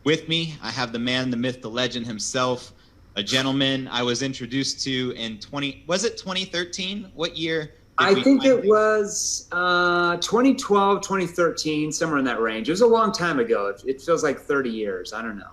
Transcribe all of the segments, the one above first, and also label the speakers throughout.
Speaker 1: With me, I have the man, the myth, the legend himself, a gentleman I was introduced to in 2013? What year did
Speaker 2: I
Speaker 1: we
Speaker 2: think it
Speaker 1: finally?
Speaker 2: was 2012, 2013, somewhere in that range. It was a long time ago. It feels like 30 years. I don't know.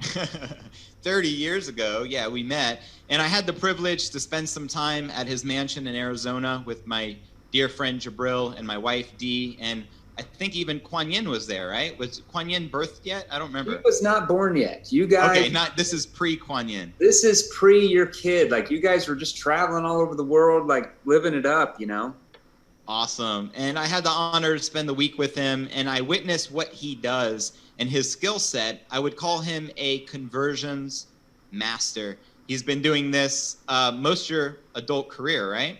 Speaker 1: 30 years ago, yeah, we met. And I had the privilege to spend some time at his mansion in Arizona with my dear friend Jabril and my wife Dee. And I think even Kuan Yin was there, right? Was Kuan Yin birthed yet? I don't
Speaker 2: He
Speaker 1: remember.
Speaker 2: was not born yet. You
Speaker 1: Okay,
Speaker 2: guys,
Speaker 1: this is pre Kuan Yin.
Speaker 2: this is pre your kid. Like you guys were just traveling all over the world, like living it up, you know?
Speaker 1: Awesome. And I had the honor to spend the week with him, and I witnessed what he does and his skill set. I would call him a conversions master. He's been doing this most of your adult career, right?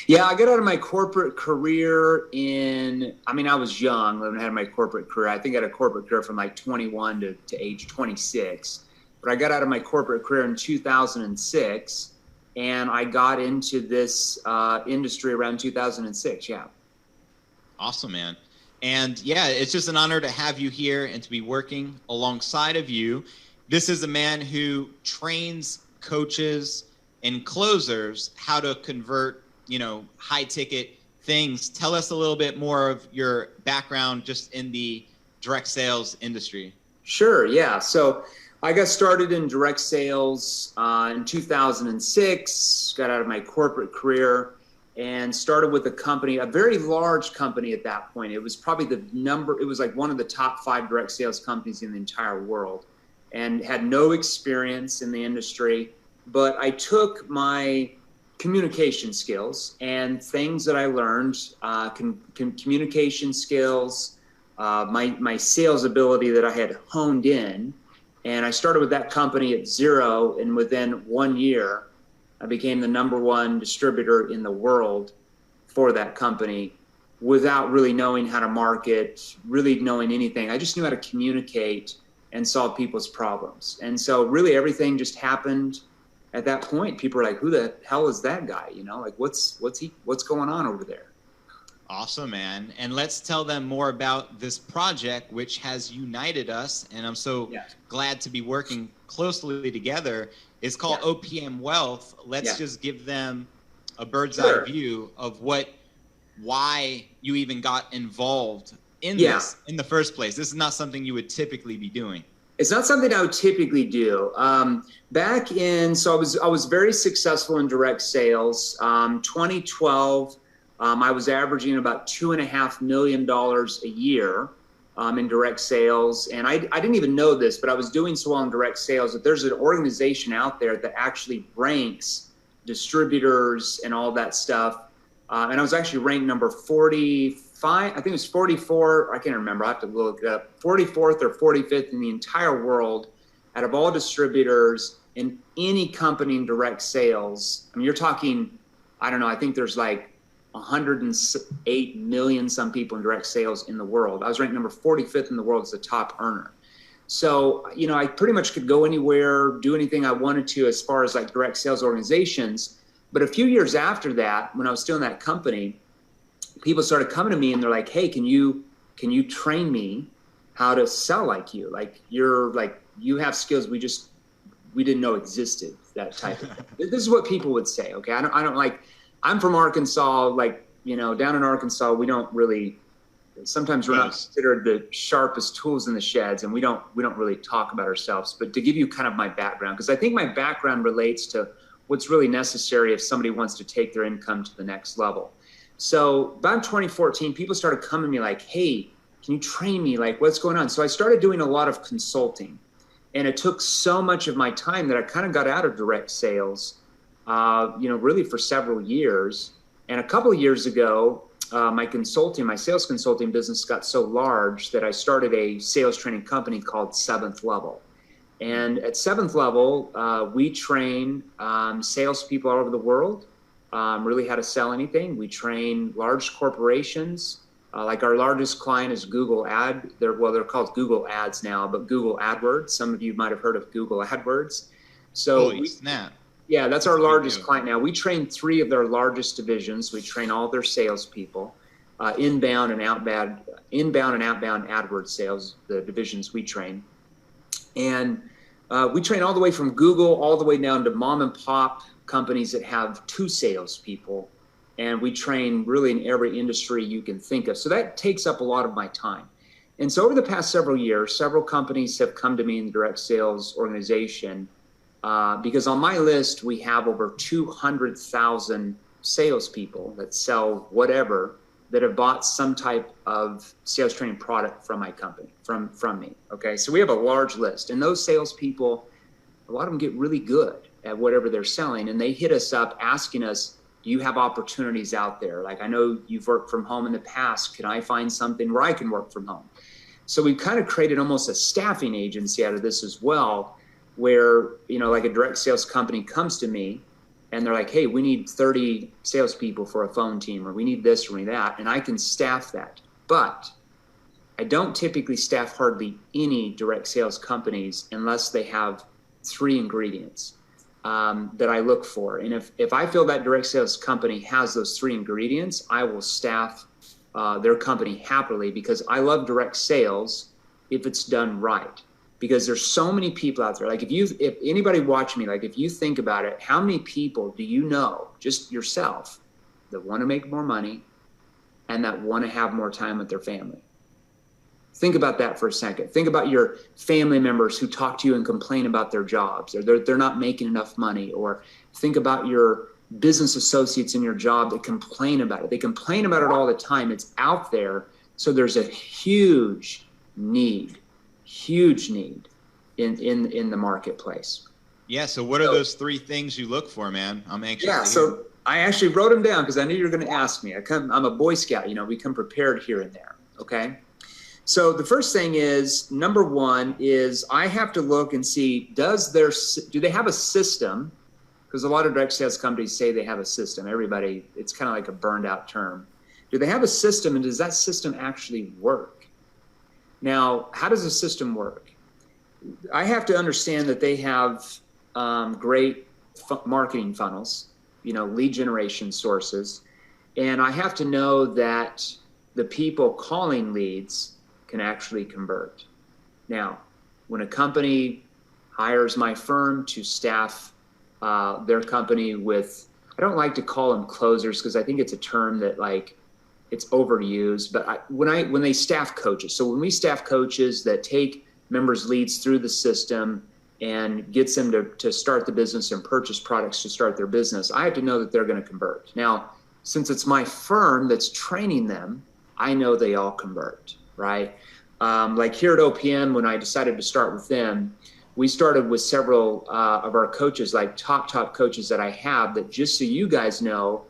Speaker 2: Yeah, I got out of my corporate career I was young when I had my corporate career. I think I had a corporate career from like 21 to age 26. But I got out of my corporate career in 2006, and I got into this industry around 2006. Yeah.
Speaker 1: Awesome, man. And yeah, it's just an honor to have you here and to be working alongside of you. This is a man who trains coaches and closers how to convert, high ticket things. Tell us a little bit more of your background just in the direct sales industry.
Speaker 2: Sure. Yeah. So I got started in direct sales in 2006, got out of my corporate career and started with a company, a very large company at that point. It was probably it was like one of the top 5 direct sales companies in the entire world, and had no experience in the industry. But I took my communication skills and things that I learned, communication skills, my sales ability that I had honed in. And I started with that company at 0. And within 1 year, I became the #1 distributor in the world for that company without really knowing how to market, really knowing anything. I just knew how to communicate and solve people's problems. And so really everything just happened at that point. People were like, who the hell is that guy? Like what's going on over there?
Speaker 1: Awesome, man. And let's tell them more about this project, which has united us. And I'm so glad to be working closely together. It's called OPM Wealth. Let's just give them a bird's eye view of why you even got involved in this in the first place. This is not something you would typically be doing.
Speaker 2: It's not something I would typically do. So I was very successful in direct sales. 2012, I was averaging about $2.5 million a year in direct sales. And I didn't even know this, but I was doing so well in direct sales that there's an organization out there that actually ranks distributors and all that stuff. And I was actually ranked number 45. I think it was 44. I can't remember. I have to look it up. 44th or 45th in the entire world out of all distributors in any company in direct sales. I mean, you're talking, I don't know, I think there's like 108 million some people in direct sales in the world. I was ranked number 45th in the world as a top earner. So, I pretty much could go anywhere, do anything I wanted to as far as like direct sales organizations. But a few years after that, when I was still in that company, people started coming to me and they're like, hey, can you train me how to sell like you? Like you have skills we didn't know existed, that type of thing. This is what people would say. Okay. I'm from Arkansas, down in Arkansas, we don't really, sometimes we're not considered the sharpest tools in the sheds, and we don't really talk about ourselves. But to give you kind of my background, because I think my background relates to what's really necessary if somebody wants to take their income to the next level. So about 2014, people started coming to me like, hey, can you train me? Like, what's going on? So I started doing a lot of consulting, and it took so much of my time that I kind of got out of direct sales, really for several years. And a couple of years ago, my sales consulting business got so large that I started a sales training company called 7th Level. And at 7th Level, we train salespeople all over the world, really how to sell anything. We train large corporations. Like our largest client is Google they're called Google Ads now, but Google AdWords. Some of you might have heard of Google AdWords. So
Speaker 1: holy snap.
Speaker 2: Yeah, that's our largest client now. We train 3 of their largest divisions. We train all their salespeople, inbound and outbound AdWords sales, the divisions we train. And we train all the way from Google all the way down to mom and pop companies that have 2 salespeople. And we train really in every industry you can think of. So that takes up a lot of my time. And so over the past several years, several companies have come to me in the direct sales organization because on my list, we have over 200,000 salespeople that sell whatever that have bought some type of sales training product from my company, from me. Okay, so we have a large list. And those salespeople, a lot of them get really good at whatever they're selling. And they hit us up asking us, do you have opportunities out there? Like, I know you've worked from home in the past. Can I find something where I can work from home? So we've kind of created almost a staffing agency out of this as well, where, you know, like a direct sales company comes to me and they're like, hey, we need 30 salespeople for a phone team, or we need this or we need that. And I can staff that. But I don't typically staff hardly any direct sales companies unless they have 3 ingredients that I look for. And if I feel that direct sales company has those 3 ingredients, I will staff their company happily, because I love direct sales if it's done right. Because there's so many people out there. Like if anybody watching me, like if you think about it, how many people do you know, just yourself, that want to make more money and that want to have more time with their family? Think about that for a second. Think about your family members who talk to you and complain about their jobs, or they're not making enough money. Or think about your business associates in your job that complain about it. They complain about it all the time. It's out there. So there's a huge need in the marketplace.
Speaker 1: Yeah. So what are those 3 things you look for, man? I'm anxious.
Speaker 2: Yeah. So I actually wrote them down because I knew you were going to ask me. I'm a Boy Scout, you know, we come prepared here and there. Okay. So the first thing is, number 1 is I have to look and see, do they have a system? Because a lot of direct sales companies say they have a system. Everybody, it's kind of like a burned out term. Do they have a system, and does that system actually work? Now, how does a system work? I have to understand that they have great marketing funnels, you know, lead generation sources. And I have to know that the people calling leads can actually convert. Now, when a company hires my firm to staff their company with, I don't like to call them closers because I think it's a term that like it's overused, but when they staff coaches, so when we staff coaches that take members' leads through the system and gets them to start the business and purchase products to start their business, I have to know that they're going to convert. Now, since it's my firm that's training them, I know they all convert, right? Like here at OPM, when I decided to start with them, we started with several of our coaches, like top coaches that I have, that just so you guys know,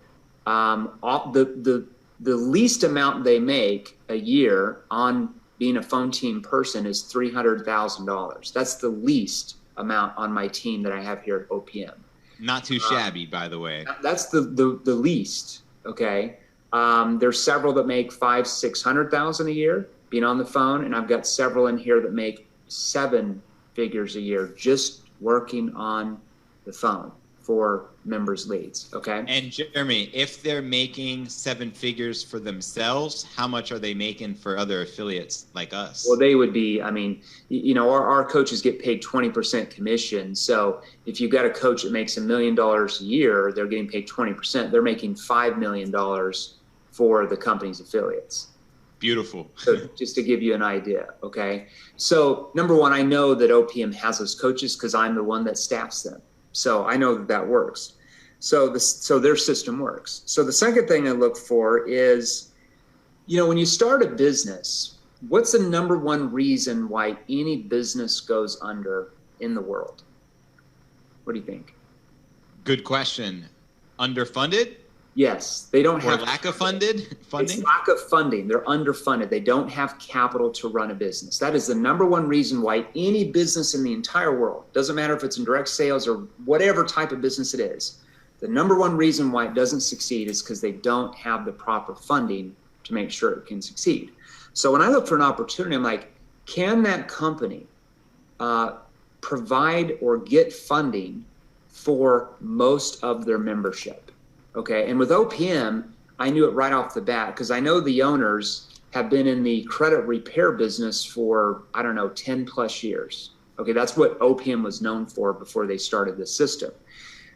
Speaker 2: the least amount they make a year on being a phone team person is $300,000. That's the least amount on my team that I have here at OPM.
Speaker 1: Not too shabby, by the way.
Speaker 2: That's the least. Okay. There's several that make $500,000-$600,000 a year being on the phone, and I've got several in here that make 7 figures a year just working on the phone for members' leads. Okay.
Speaker 1: And Jeremy, if they're making 7 figures for themselves, how much are they making for other affiliates like us?
Speaker 2: Well, they would be, I mean, you know, our coaches get paid 20% commission. So if you've got a coach that makes $1 million a year, they're getting paid 20%. They're making $5 million for the company's affiliates.
Speaker 1: Beautiful.
Speaker 2: So just to give you an idea. Okay. So number 1, I know that OPM has those coaches because I'm the one that staffs them. So I know that works. So their system works. So the second thing I look for is, you know, when you start a business, what's the number 1 reason why any business goes under in the world? What do you think?
Speaker 1: Good question. Underfunded?
Speaker 2: Yes, they don't have
Speaker 1: lack of funding.
Speaker 2: It's lack of funding. They're underfunded. They don't have capital to run a business. That is the number 1 reason why any business in the entire world, doesn't matter if it's in direct sales or whatever type of business it is, the number 1 reason why it doesn't succeed is because they don't have the proper funding to make sure it can succeed. So when I look for an opportunity, I'm like, can that company provide or get funding for most of their membership? Okay, and with OPM, I knew it right off the bat because I know the owners have been in the credit repair business for, I don't know, 10 plus years. Okay, that's what OPM was known for before they started this system.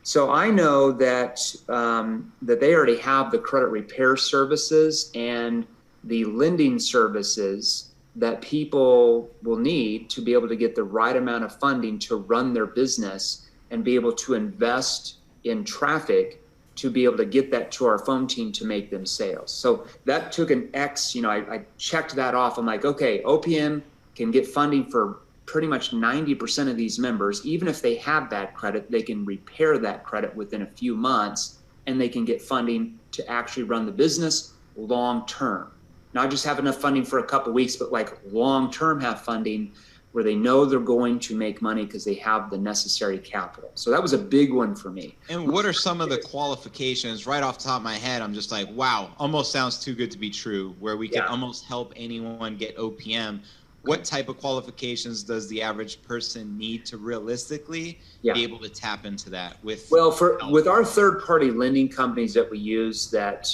Speaker 2: So I know that that they already have the credit repair services and the lending services that people will need to be able to get the right amount of funding to run their business and be able to invest in traffic to be able to get that to our phone team to make them sales. So that took an X, I checked that off. I'm like, okay, OPM can get funding for pretty much 90% of these members. Even if they have bad credit, they can repair that credit within a few months, and they can get funding to actually run the business long term. Not just have enough funding for a couple of weeks, but like long term have funding where they know they're going to make money because they have the necessary capital. So that was a big one for me.
Speaker 1: And what are some of the qualifications? Right off the top of my head, I'm just like, wow, almost sounds too good to be true, where we can almost help anyone get OPM. What type of qualifications does the average person need to realistically be able to tap into that with?
Speaker 2: Well, with our third-party lending companies that we use that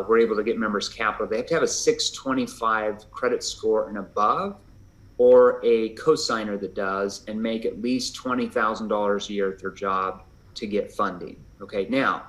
Speaker 2: we're able to get members capital, they have to have a 625 credit score and above, or a cosigner that does, and make at least $20,000 a year at their job to get funding. Okay, now,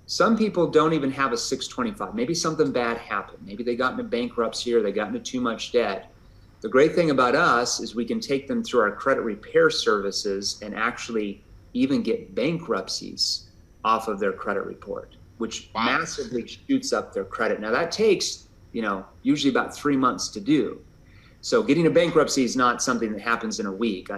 Speaker 2: some people don't even have a 625. Maybe something bad happened. Maybe they got into bankruptcy or they got into too much debt. The great thing about us is we can take them through our credit repair services and actually even get bankruptcies off of their credit report, which massively shoots up their credit. Now that takes, usually about 3 months to do. So getting a bankruptcy is not something that happens in a week.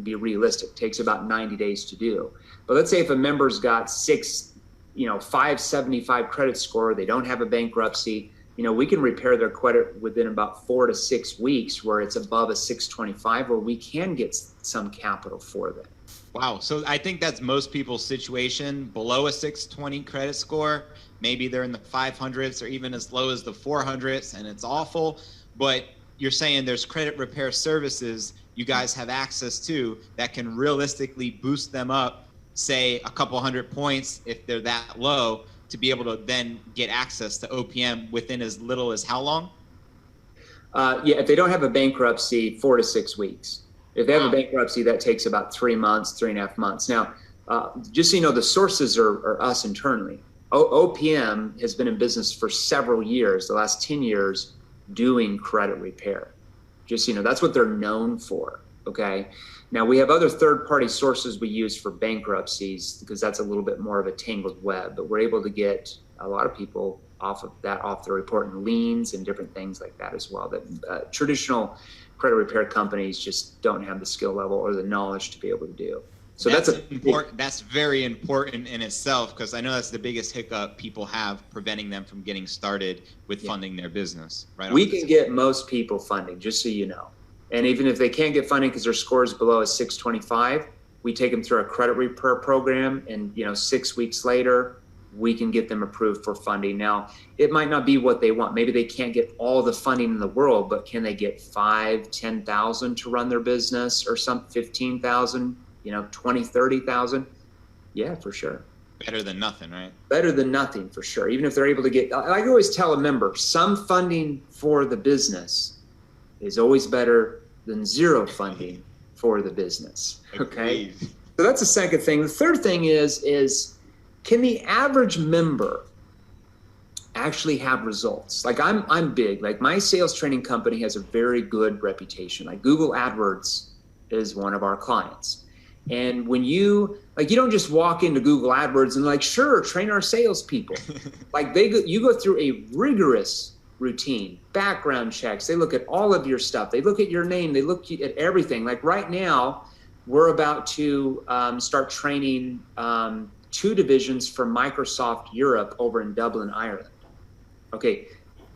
Speaker 2: Be realistic. It takes about 90 days to do. But let's say if a member's got 575 credit score, they don't have a bankruptcy, we can repair their credit within about 4 to 6 weeks, where it's above a 625, where we can get some capital for them.
Speaker 1: Wow. So I think that's most people's situation. Below a 620 credit score, maybe they're in the 500s or even as low as the 400s, and it's awful. But you're saying there's credit repair services you guys have access to that can realistically boost them up, say a couple hundred points if they're that low, to be able to then get access to OPM within as little as how long?
Speaker 2: If they don't have a bankruptcy, 4 to 6 weeks. If they have a bankruptcy, that takes about 3 months, 3.5 months. Now, just so you know, the sources are us internally. OPM has been in business for several years, the last 10 years, doing credit repair. Just so you know, that's what they're known for, okay? Now, we have other third-party sources we use for bankruptcies because that's a little bit more of a tangled web, but we're able to get a lot of people off their report, and liens and different things like that as well, that traditional credit repair companies just don't have the skill level or the knowledge to be able to do. So that's
Speaker 1: important. That's very important in itself, because I know that's the biggest hiccup people have preventing them from getting started with funding their business. Right?
Speaker 2: We can get most people funding, just so you know. And even if they can't get funding because their score is below a 625, we take them through our credit repair program, and 6 weeks later, we can get them approved for funding. Now, it might not be what they want. Maybe they can't get all the funding in the world, but can they get 5,000, 10,000 to run their business, or some 15,000, 20, 30,000? Yeah, for sure.
Speaker 1: Better than nothing, right?
Speaker 2: Better than nothing, for sure. Even if they're able to get, I always tell a member, some funding for the business is always better than zero funding for the business. Okay.
Speaker 1: Agreed.
Speaker 2: So that's the second thing. The third thing is can the average member actually have results? Like I'm big, like my sales training company has a very good reputation. Like Google AdWords is one of our clients. And when you don't just walk into Google AdWords and sure, train our salespeople. You go through a rigorous routine, background checks. They look at all of your stuff. They look at your name. They look at everything. Like right now, we're about to start training 2 divisions for Microsoft Europe over in Dublin, Ireland. Okay,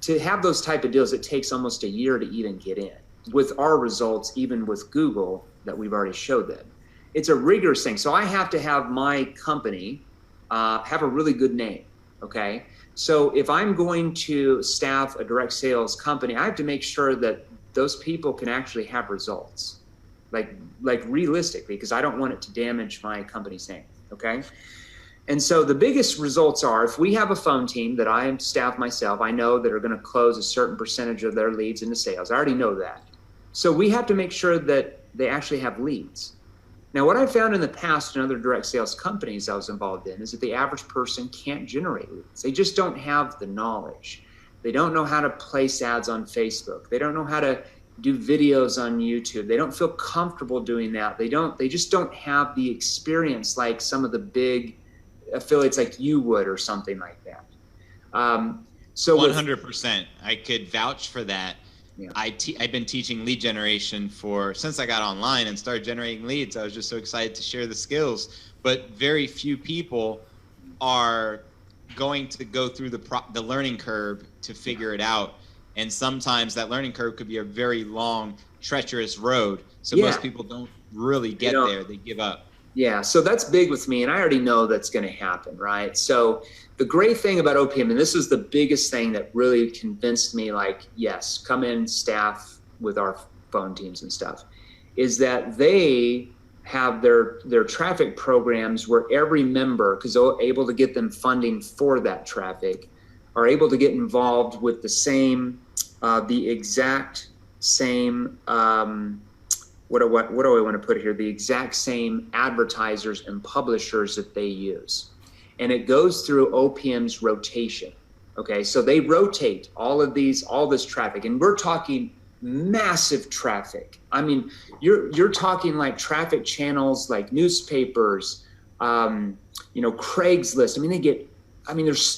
Speaker 2: to have those type of deals, it takes almost a year to even get in. With our results, even with Google, that we've already showed them. It's a rigorous thing. So I have to have my company have a really good name, okay? So if I'm going to staff a direct sales company, I have to make sure that those people can actually have results, like realistically, because I don't want it to damage my company's name, okay? And so the biggest results are, if we have a phone team that I staff myself, I know that are going to close a certain percentage of their leads into sales. I already know that. So we have to make sure that they actually have leads. Now, what I found in the past in other direct sales companies I was involved in is that the average person can't generate leads. They just don't have the knowledge. They don't know how to place ads on Facebook. They don't know how to do videos on YouTube. They don't feel comfortable doing that. They just don't have the experience like some of the big affiliates like you would or something like that.
Speaker 1: So 100%. I could vouch for that.
Speaker 2: Yeah.
Speaker 1: I've been teaching lead generation since I got online and started generating leads. I was just so excited to share the skills, but very few people are going to go through the learning curve to figure it out. And sometimes that learning curve could be a very long, treacherous road. So most people don't really get there. They give up.
Speaker 2: Yeah, so that's big with me, and I already know that's going to happen, right? So the great thing about OPM, and this is the biggest thing that really convinced me, like, yes, come in staff with our phone teams and stuff, is that they have their traffic programs where every member, because they're able to get them funding for that traffic, are able to get involved with the exact same what do I want to put here? The exact same advertisers and publishers that they use. And it goes through OPM's rotation. Okay, so they rotate all this traffic, and we're talking massive traffic. I mean, you're talking like traffic channels like newspapers, Craigslist.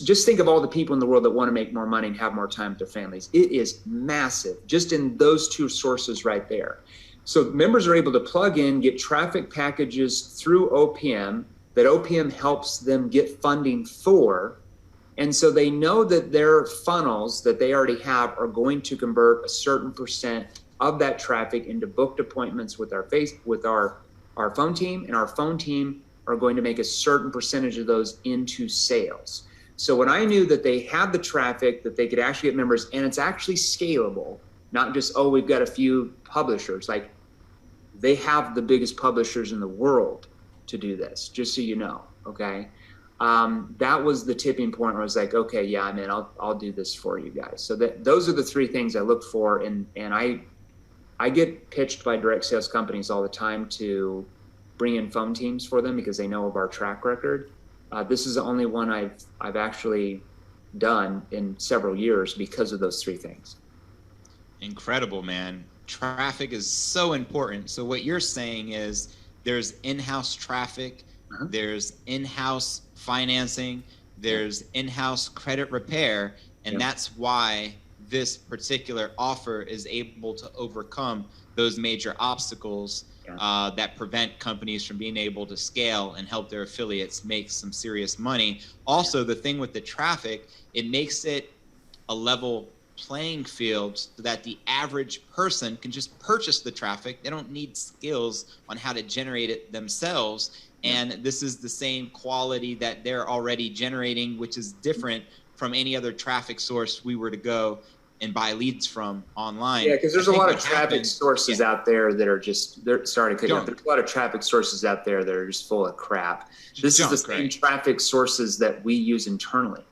Speaker 2: Just think of all the people in the world that want to make more money and have more time with their families. It is massive, just in those two sources right there. So members are able to plug in, get traffic packages through OPM that OPM helps them get funding for. And so they know that their funnels that they already have are going to convert a certain percent of that traffic into booked appointments with our phone team, and our phone team are going to make a certain percentage of those into sales. So when I knew that they had the traffic, that they could actually get members, and it's actually scalable, not just, oh, we've got a few publishers. Like, they have the biggest publishers in the world to do this, just so you know, okay? That was the tipping point where I was like, okay, yeah, I'm in. I'll do this for you guys. So those are the three things I look for, and I get pitched by direct sales companies all the time to bring in phone teams for them because they know of our track record. This is the only one I've actually done in several years because of those three things.
Speaker 1: Incredible, man. Traffic is so important. So what you're saying is there's in-house traffic, there's in-house financing, there's in-house credit repair, and that's why this particular offer is able to overcome those major obstacles that prevent companies from being able to scale and help their affiliates make some serious money. Also, the thing with the traffic, it makes it a level playing field so that the average person can just purchase the traffic. They don't need skills on how to generate it themselves. And this is the same quality that they're already generating, which is different from any other traffic source we were to go and buy leads from online.
Speaker 2: Yeah, because there's a lot of traffic sources out there that are just, sorry to cut you off. There's a lot of traffic sources out there that are just full of crap. This is the same traffic sources that we use internally,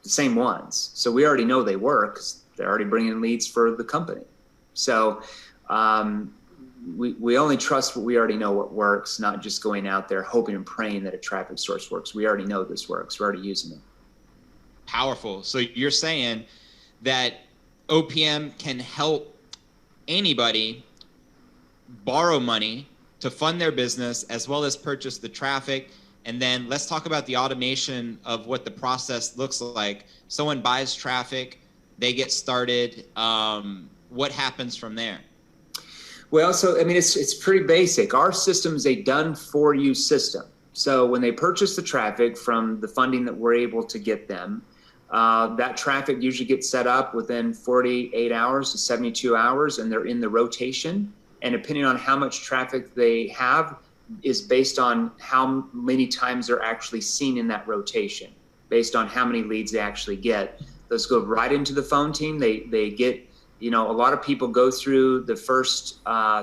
Speaker 2: the same ones. So we already know they work because they're already bringing leads for the company. So we only trust what we already know what works, not just going out there hoping and praying that a traffic source works. We already know this works. We're already using it.
Speaker 1: Powerful. So you're saying that OPM can help anybody borrow money to fund their business as well as purchase the traffic. And then let's talk about the automation of what the process looks like. Someone buys traffic, they get started. What happens from there?
Speaker 2: Well, so, I mean, it's pretty basic. Our system is a done-for-you system. So when they purchase the traffic from the funding that we're able to get them, that traffic usually gets set up within 48 hours to 72 hours, and they're in the rotation. And depending on how much traffic they have is based on how many times they're actually seen in that rotation, based on how many leads they actually get. Those go right into the phone team. They get, a lot of people go through the first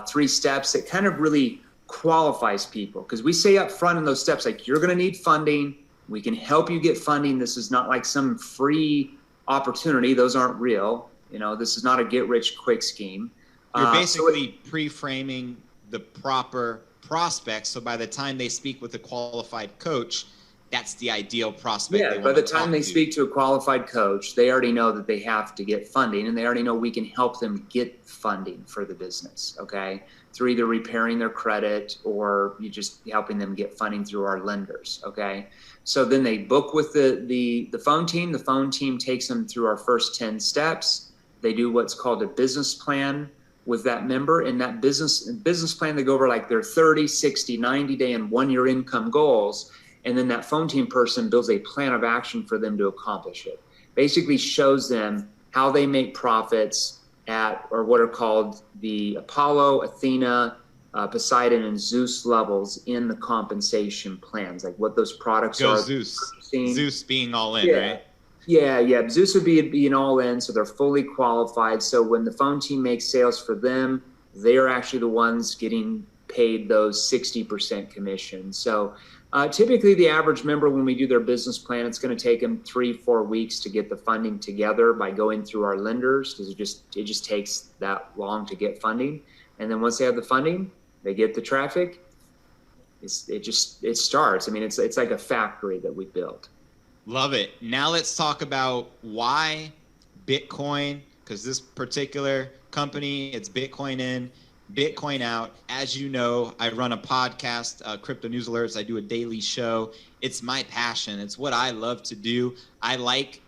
Speaker 2: 3 steps. It kind of really qualifies people because we say up front in those steps, like, you're going to need funding. We can help you get funding. This is not like some free opportunity. Those aren't real. This is not a get rich quick scheme.
Speaker 1: You're basically pre-framing the proper prospects. So by the time they speak with a qualified coach, that's the ideal prospect.
Speaker 2: Yeah, by the time they speak to a qualified coach, they already know that they have to get funding, and they already know we can help them get funding for the business, okay? Through either repairing their credit or you just helping them get funding through our lenders, okay? So then they book with the phone team. The phone team takes them through our first 10 steps. They do what's called a business plan with that member. In that business plan, they go over like their 30, 60, 90-day and 1-year income goals. And then that phone team person builds a plan of action for them to accomplish it. Basically shows them how they make profits at, or what are called the Apollo, Athena, Poseidon, and Zeus levels in the compensation plans, like what those products are.
Speaker 1: Zeus. Zeus being all in,
Speaker 2: yeah.
Speaker 1: right?
Speaker 2: Yeah. Zeus would be an all in, so they're fully qualified. So when the phone team makes sales for them, they're actually the ones getting paid those 60% commission. So typically the average member, when we do their business plan, it's going to take them 3-4 weeks to get the funding together by going through our lenders, because it just takes that long to get funding. And then once they have the funding, they get the traffic. It starts. I mean, it's like a factory that we built.
Speaker 1: Love it. Now let's talk about why Bitcoin, because this particular company, it's Bitcoin in, Bitcoin out. As you know, I run a podcast, Crypto News Alerts. I do a daily show. It's my passion. It's what I love to do. I like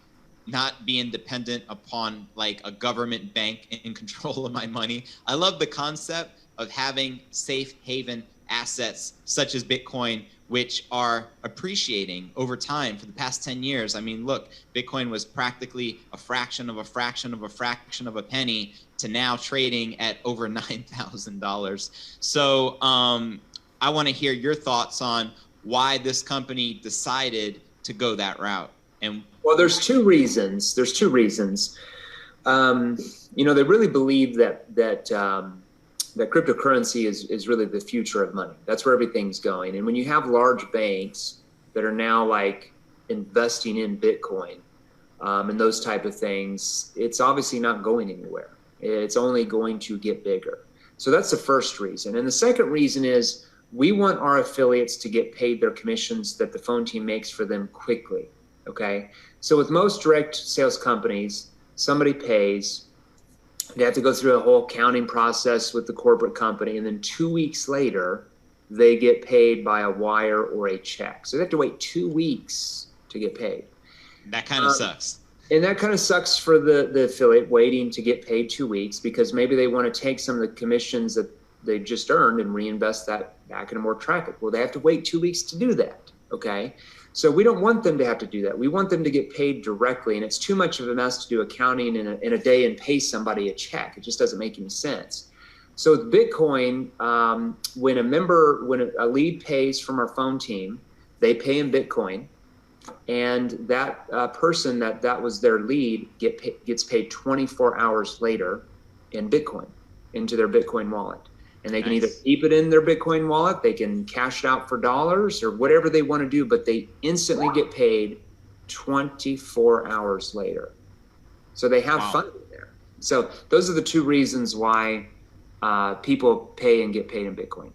Speaker 1: not being dependent upon like a government bank in control of my money. I love the concept of having safe haven assets such as Bitcoin, which are appreciating over time for the past 10 years. I mean, look, Bitcoin was practically a fraction of a fraction of a fraction of a penny to now trading at over $9,000. So I want to hear your thoughts on why this company decided to go that route. And
Speaker 2: well, there's two reasons. You know, they really believe that cryptocurrency is really the future of money. That's where everything's going. And when you have large banks that are now like investing in Bitcoin and those type of things, it's obviously not going anywhere. It's only going to get bigger. So that's the first reason. And the second reason is we want our affiliates to get paid their commissions that the phone team makes for them quickly. Okay. So with most direct sales companies, somebody pays, they have to go through a whole accounting process with the corporate company, and then 2 weeks later, they get paid by a wire or a check. So they have to wait 2 weeks to get paid.
Speaker 1: That kind of sucks.
Speaker 2: And that kind of sucks for the affiliate waiting to get paid 2 weeks, because maybe they want to take some of the commissions that they just earned and reinvest that back into more traffic. Well, they have to wait 2 weeks to do that. Okay. So we don't want them to have to do that. We want them to get paid directly, and it's too much of a mess to do accounting in a day and pay somebody a check. It just doesn't make any sense. So with Bitcoin, when a lead pays from our phone team, they pay in Bitcoin, and that person that was their lead gets paid 24 hours later in Bitcoin into their Bitcoin wallet. And they can either keep it in their Bitcoin wallet, they can cash it out for dollars or whatever they want to do, but they instantly get paid 24 hours later. So they have funding there. So those are the two reasons why people pay and get paid in Bitcoin.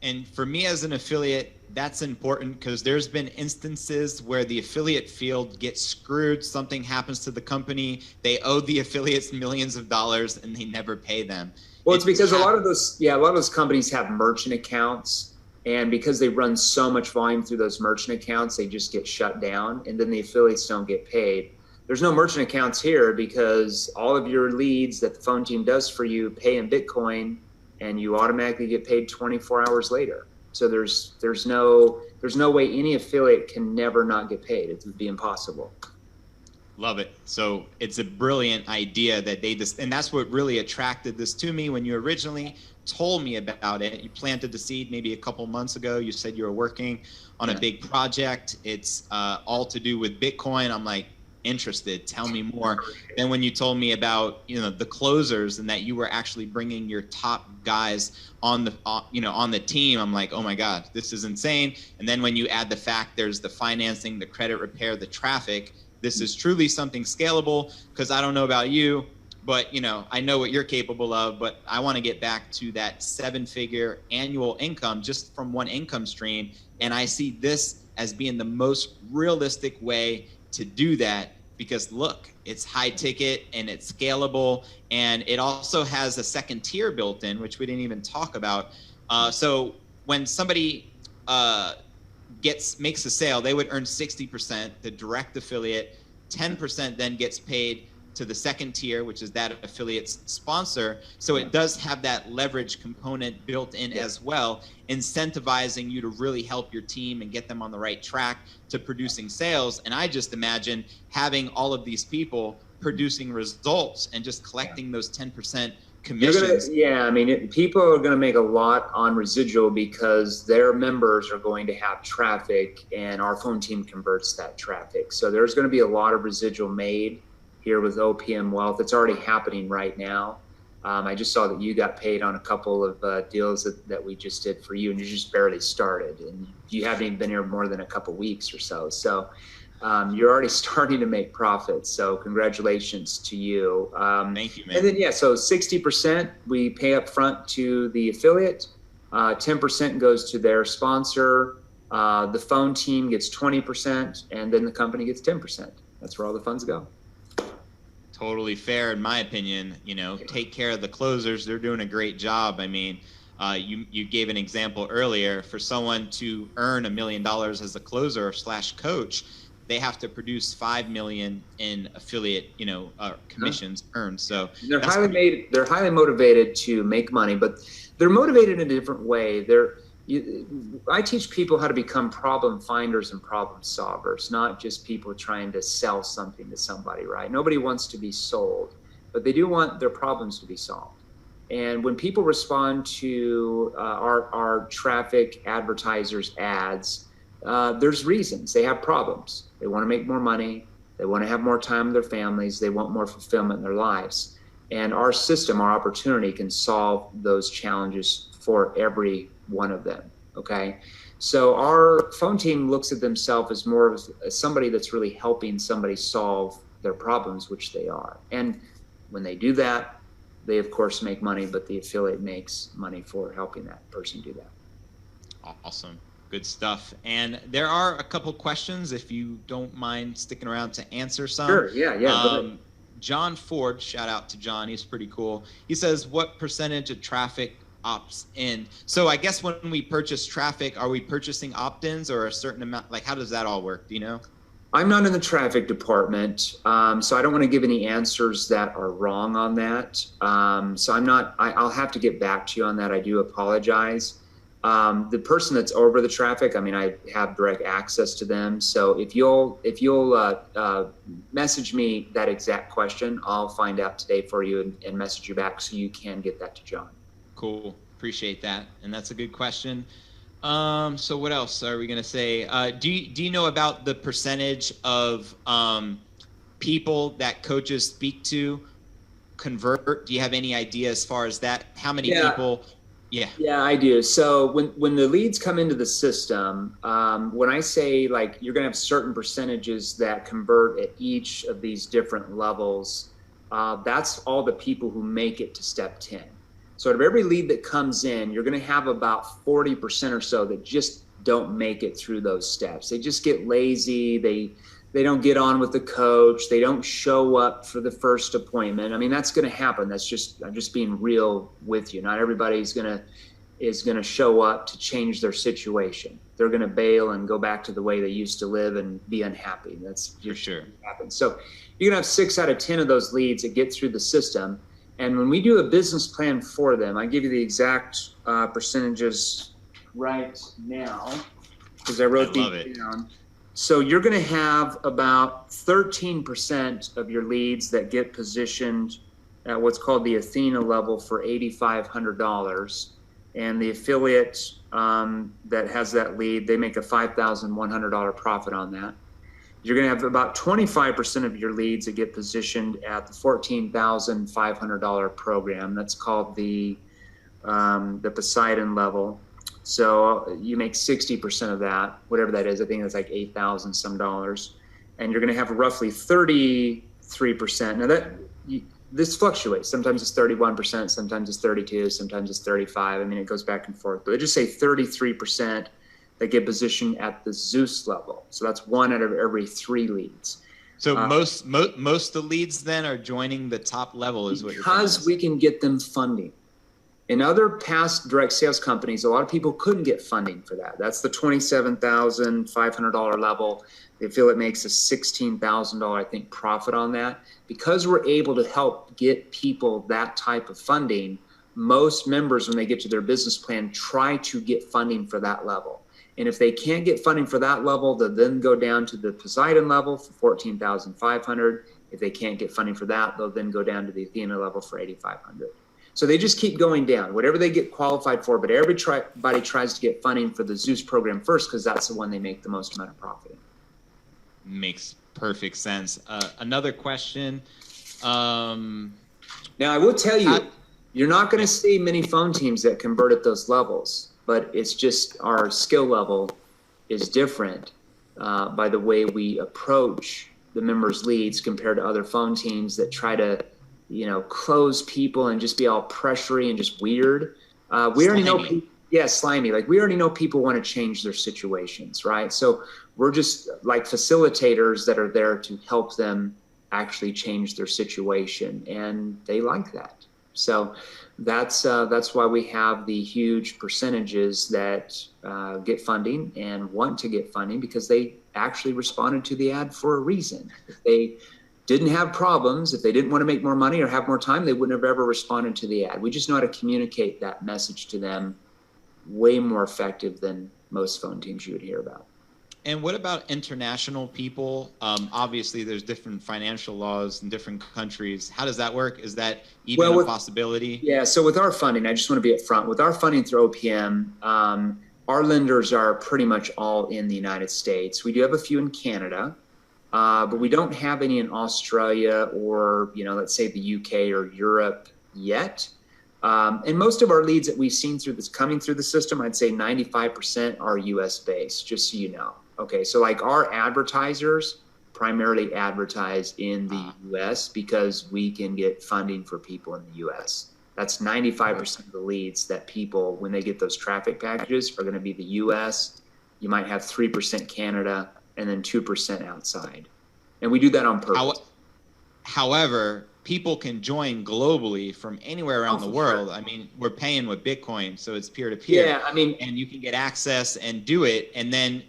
Speaker 1: And for me as an affiliate, that's important, because there's been instances where the affiliate field gets screwed. Something happens to the company. They owe the affiliates millions of dollars and they never pay them.
Speaker 2: Well, it's because a lot of those companies have merchant accounts, and because they run so much volume through those merchant accounts, they just get shut down, and then the affiliates don't get paid. There's no merchant accounts here because all of your leads that the phone team does for you pay in Bitcoin, and you automatically get paid 24 hours later. So there's no way any affiliate can never not get paid. It would be impossible.
Speaker 1: Love it. So it's a brilliant idea that and that's what really attracted this to me when you originally told me about it. You planted the seed maybe a couple months ago. You said you were working on a big project. It's all to do with Bitcoin. I'm like, interested. Tell me more. Then when you told me about, the closers and that you were actually bringing your top guys on the team, I'm like, oh my God, this is insane. And then when you add the fact there's the financing, the credit repair, the traffic, this is truly something scalable, because I don't know about you, but I know what you're capable of, but I want to get back to that 7-figure annual income just from one income stream. And I see this as being the most realistic way to do that, because look, it's high ticket and it's scalable, and it also has a second tier built in, which we didn't even talk about. So when somebody makes a sale, they would earn 60%, the direct affiliate, 10% then gets paid to the second tier, which is that affiliate's sponsor. So it does have that leverage component built in as well, incentivizing you to really help your team and get them on the right track to producing sales. And I just imagine having all of these people producing results and just collecting those 10% commissions.
Speaker 2: People are going to make a lot on residual because their members are going to have traffic, and our phone team converts that traffic. So there's going to be a lot of residual made here with OPM Wealth. It's already happening right now. I just saw that you got paid on a couple of deals that we just did for you, and you just barely started, and you haven't even been here more than a couple weeks or so. So you're already starting to make profits. So congratulations to you.
Speaker 1: Thank you, man.
Speaker 2: And then, so 60% we pay up front to the affiliate, 10% goes to their sponsor, the phone team gets 20%, and then the company gets 10%. That's where all the funds go.
Speaker 1: Totally fair, in my opinion. Take care of the closers. They're doing a great job. I mean, you gave an example earlier. For someone to earn $1 million as a closer / coach, they have to produce $5 million in affiliate, commissions earned. So
Speaker 2: they're highly motivated to make money, but they're motivated in a different way. I teach people how to become problem finders and problem solvers, not just people trying to sell something to somebody, right? Nobody wants to be sold, but they do want their problems to be solved. And when people respond to our traffic advertisers' ads, there's reasons. They have problems. They want to make more money. They want to have more time with their families. They want more fulfillment in their lives. And our system, our opportunity, can solve those challenges for every one of them. Okay. So our phone team looks at themselves as more of somebody that's really helping somebody solve their problems, which they are. And when they do that, they of course make money, but the affiliate makes money for helping that person do that.
Speaker 1: Awesome. Good stuff. And there are a couple questions, if you don't mind sticking around to answer some.
Speaker 2: Sure. Yeah.
Speaker 1: John Ford, shout out to John. He's pretty cool. He says, what percentage of traffic opts in? So I guess when we purchase traffic, are we purchasing opt-ins or a certain amount? Like, how does that all work? Do you know?
Speaker 2: I'm not in the traffic department, so I don't want to give any answers that are wrong on that. So I'll have to get back to you on that. I do apologize. The person that's over the traffic, I have direct access to them. So if you'll message me that exact question, I'll find out today for you and message you back so you can get that to John.
Speaker 1: Cool. Appreciate that. And that's a good question. So what else are we going to say? Do you know about the percentage of people that coaches speak to convert? Do you have any idea as far as that? How many people?
Speaker 2: Yeah, I do. So when the leads come into the system, when I say like you're going to have certain percentages that convert at each of these different levels, that's all the people who make it to step 10. So out of every lead that comes in, you're going to have about 40% or so that just don't make it through those steps. They just get lazy. They don't get on with the coach. They don't show up for the first appointment. That's going to happen. I'm just being real with you. Not everybody is going to show up to change their situation. They're going to bail and go back to the way they used to live and be unhappy. That's
Speaker 1: for sure.
Speaker 2: Happens. So you're going to have 6 out of 10 of those leads that get through the system. And when we do a business plan for them, I give you the exact percentages right now because I wrote these down. So you're going to have about 13% of your leads that get positioned at what's called the Athena level for $8,500. And the affiliate that has that lead, they make a $5,100 profit on that. You're going to have about 25% of your leads that get positioned at the $14,500 program. That's called the Poseidon level. So you make 60% of that, whatever that is. I think it's like $8,000 some dollars. And you're going to have roughly 33%. Now this fluctuates. Sometimes it's 31%, sometimes it's 32, sometimes it's 35. I mean, it goes back and forth. But I just say 33% that get positioned at the Zeus level. So that's 1 out of every 3 leads.
Speaker 1: So most the leads then are joining the top level, is what you're saying.
Speaker 2: Because we can get them funding. In other past direct sales companies, a lot of people couldn't get funding for that. That's the $27,500 level. They feel it makes a $16,000, I think, profit on that. Because we're able to help get people that type of funding, most members, when they get to their business plan, try to get funding for that level. And if they can't get funding for that level, they'll then go down to the Poseidon level for $14,500. If they can't get funding for that, they'll then go down to the Athena level for $8,500. So they just keep going down, whatever they get qualified for, but everybody tries to get funding for the Zeus program first because that's the one they make the most amount of profit in.
Speaker 1: Makes perfect sense. Another question.
Speaker 2: Now, I will tell you, you're not going to see many phone teams that convert at those levels, but it's just our skill level is different by the way we approach the members' leads compared to other phone teams that try to close people and just be all pressury and just weird. We already know, slimy. Like we already know people want to change their situations, right? So we're just like facilitators that are there to help them actually change their situation, and they like that. So that's why we have the huge percentages that get funding and want to get funding, because they actually responded to the ad for a reason. If they didn't have problems, if they didn't want to make more money or have more time, they wouldn't have ever responded to the ad. We just know how to communicate that message to them way more effective than most phone teams you would hear about.
Speaker 1: And what about international people? Obviously, there's different financial laws in different countries. How does that work? Is that even a possibility?
Speaker 2: Yeah, so with our funding, I just want to be upfront. With our funding through OPM, our lenders are pretty much all in the United States. We do have a few in Canada. But we don't have any in Australia or, let's say the UK or Europe yet. And most of our leads that we've seen coming through the system, I'd say 95% are US based, just so you know. Okay, so like our advertisers primarily advertise in the US because we can get funding for people in the US. That's 95% of the leads that people, when they get those traffic packages, are going to be the US. You might have 3% Canada, and then 2% outside. And we do that on purpose.
Speaker 1: However, people can join globally from anywhere around the world. Sure. I mean, we're paying with Bitcoin, so it's peer-to-peer.
Speaker 2: Yeah, I mean,
Speaker 1: and you can get access and do it. And then,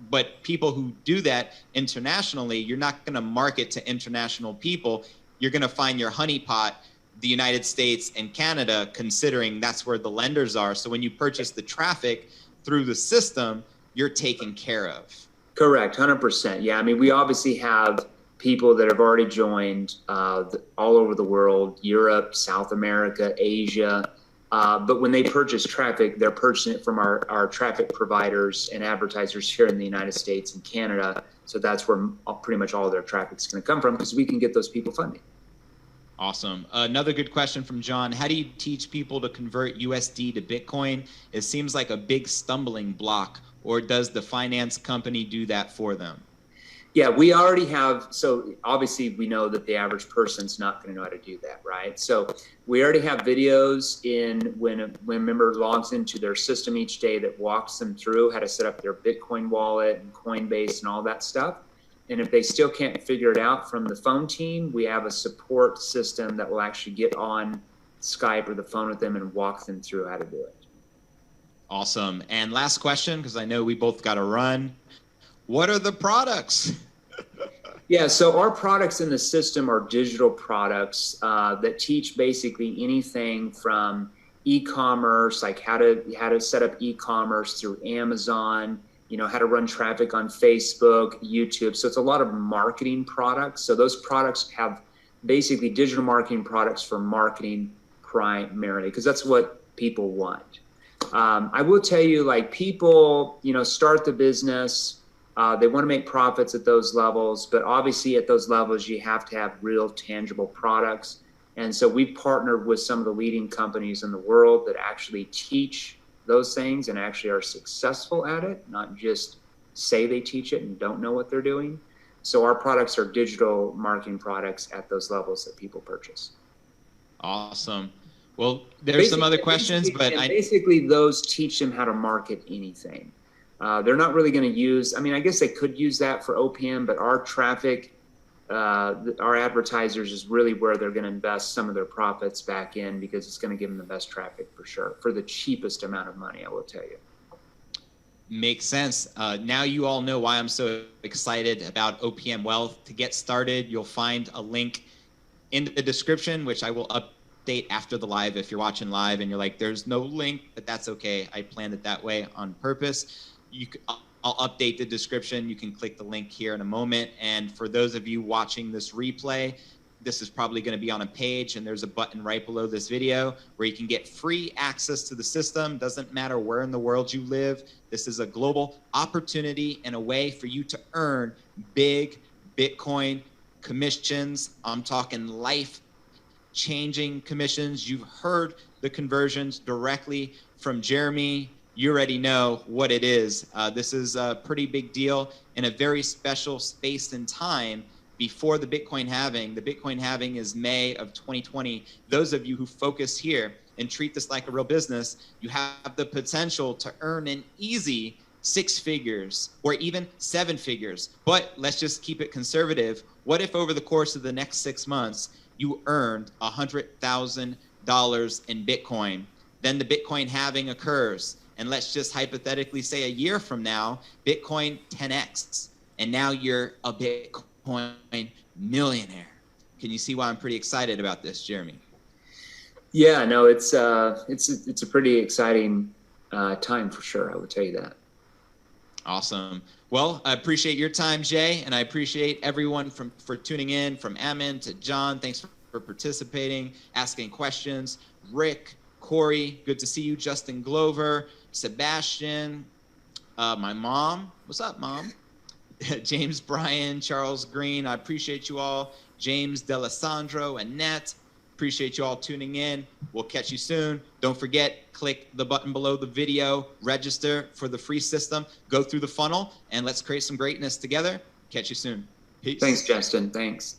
Speaker 1: but people who do that internationally, you're not going to market to international people. You're going to find your honeypot, the United States and Canada, considering that's where the lenders are. So when you purchase the traffic through the system, you're taken care of.
Speaker 2: Correct, 100%. Yeah, I mean, we obviously have people that have already joined all over the world, Europe, South America, Asia. But when they purchase traffic, they're purchasing it from our traffic providers and advertisers here in the United States and Canada. So that's where pretty much all their traffic is going to come from, because we can get those people funding.
Speaker 1: Awesome. Another good question from John. How do you teach people to convert USD to Bitcoin? It seems like a big stumbling block. Or does the finance company do that for them?
Speaker 2: Yeah, we already have. So obviously we know that the average person's not going to know how to do that, right? So we already have videos when a member logs into their system each day that walks them through how to set up their Bitcoin wallet and Coinbase and all that stuff. And if they still can't figure it out from the phone team, we have a support system that will actually get on Skype or the phone with them and walk them through how to do it.
Speaker 1: Awesome. And last question, because I know we both got to run. What are the products?
Speaker 2: Yeah, so our products in the system are digital products that teach basically anything from e-commerce, like how to set up e-commerce through Amazon, how to run traffic on Facebook, YouTube. So it's a lot of marketing products. So those products have basically digital marketing products for marketing primarily, because that's what people want. I will tell you, like, people, start the business. They want to make profits at those levels, but obviously at those levels, you have to have real tangible products. And so we've partnered with some of the leading companies in the world that actually teach those things and actually are successful at it, not just say they teach it and don't know what they're doing. So our products are digital marketing products at those levels that people purchase.
Speaker 1: Awesome. Well, there's some other questions, but
Speaker 2: basically those teach them how to market anything. They're not really going to use, I mean, I guess they could use that for OPM, but our traffic, our advertisers is really where they're going to invest some of their profits back in, because it's going to give them the best traffic for sure, for the cheapest amount of money, I will tell you.
Speaker 1: Makes sense. Now you all know why I'm so excited about OPM Wealth. To get started, you'll find a link in the description, which I will update after the live. If you're watching live and you're like, there's no link, but that's okay. I planned it that way on purpose. I'll update the description. You can click the link here in a moment. And for those of you watching this replay, this is probably going to be on a page, and there's a button right below this video where you can get free access to the system. Doesn't matter where in the world you live. This is a global opportunity and a way for you to earn big Bitcoin commissions. I'm talking life-changing commissions. You've heard the conversions directly from Jeremy. You already know what it is. This is a pretty big deal in a very special space and time before the Bitcoin halving. The Bitcoin halving is May of 2020. Those of you who focus here and treat this like a real business, you have the potential to earn an easy 6 figures or even 7 figures. But let's just keep it conservative. What if over the course of the next 6 months, you earned $100,000 in Bitcoin? Then the Bitcoin halving occurs. And let's just hypothetically say a year from now, Bitcoin 10x. And now you're a Bitcoin millionaire. Can you see why I'm pretty excited about this, Jeremy?
Speaker 2: Yeah, no, it's a pretty exciting time for sure. I would tell you that.
Speaker 1: Awesome. Well, I appreciate your time, Jay, and I appreciate everyone for tuning in, from Ammon to John. Thanks for participating, asking questions. Rick, Corey, good to see you. Justin Glover, Sebastian, my mom. What's up, Mom? James Bryan, Charles Green, I appreciate you all. James D'Alessandro, Annette, appreciate you all tuning in. We'll catch you soon. Don't forget, click the button below the video, register for the free system, go through the funnel, and let's create some greatness together. Catch you soon. Peace.
Speaker 2: Thanks, Justin. Thanks.